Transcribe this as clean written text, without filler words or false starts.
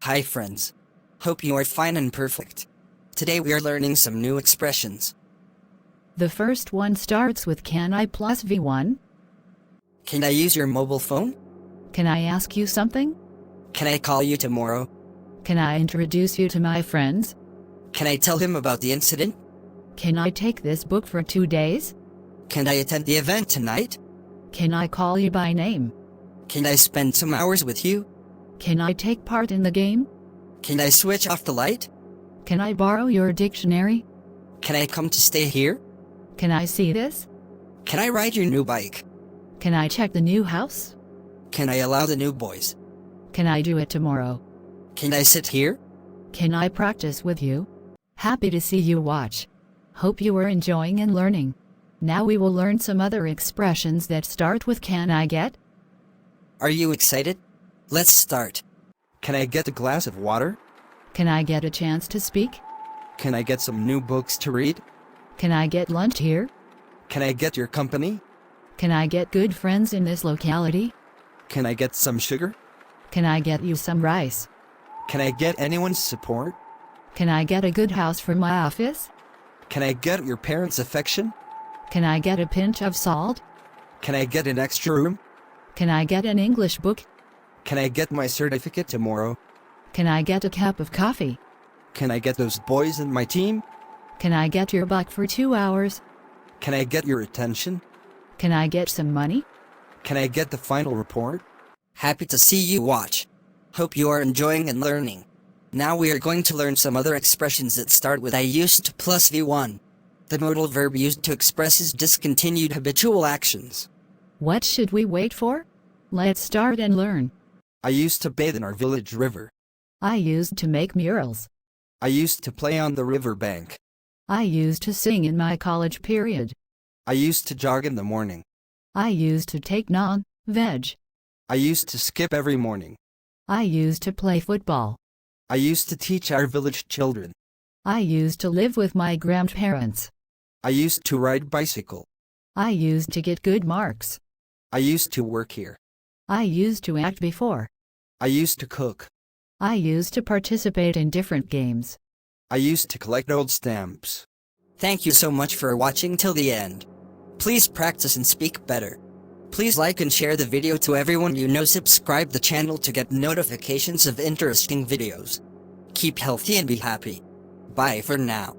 Hi friends. Hope you are fine and perfect. Today we are learning some new expressions. The first one starts with can I plus V1? Can I use your mobile phone? Can I ask you something? Can I call you tomorrow? Can I introduce you to my friends? Can I tell him about the incident? Can I take this book for 2 days? Can I attend the event tonight? Can I call you by name? Can I spend some hours with you? Can I take part in the game? Can I switch off the light? Can I borrow your dictionary? Can I come to stay here? Can I see this? Can I ride your new bike? Can I check the new house? Can I allow the new boys? Can I do it tomorrow? Can I sit here? Can I practice with you? Happy to see you watch. Hope you are enjoying and learning. Now we will learn some other expressions that start with can I get? Are you excited? Let's start. Can I get a glass of water? Can I get a chance to speak? Can I get some new books to read? Can I get lunch here? Can I get your company? Can I get good friends in this locality? Can I get some sugar? Can I get you some rice? Can I get anyone's support? Can I get a good house for my office? Can I get your parents' affection? Can I get a pinch of salt? Can I get an extra room? Can I get an English book? Can I get my certificate tomorrow? Can I get a cup of coffee? Can I get those boys in my team? Can I get your buck for 2 hours? Can I get your attention? Can I get some money? Can I get the final report? Happy to see you watch. Hope you are enjoying and learning. Now we are going to learn some other expressions that start with I used to plus V1. The modal verb used to express his discontinued habitual actions. What should we wait for? Let's start and learn. I used to bathe in our village river. I used to make murals. I used to play on the river bank. I used to sing in my college period. I used to jog in the morning. I used to take non-veg. I used to skip every morning. I used to play football. I used to teach our village children. I used to live with my grandparents. I used to ride bicycle. I used to get good marks. I used to work here. I used to act before. I used to cook. I used to participate in different games. I used to collect old stamps. Thank you so much for watching till the end. Please practice and speak better. Please like and share the video to everyone you know. Subscribe the channel to get notifications of interesting videos. Keep healthy and be happy. Bye for now.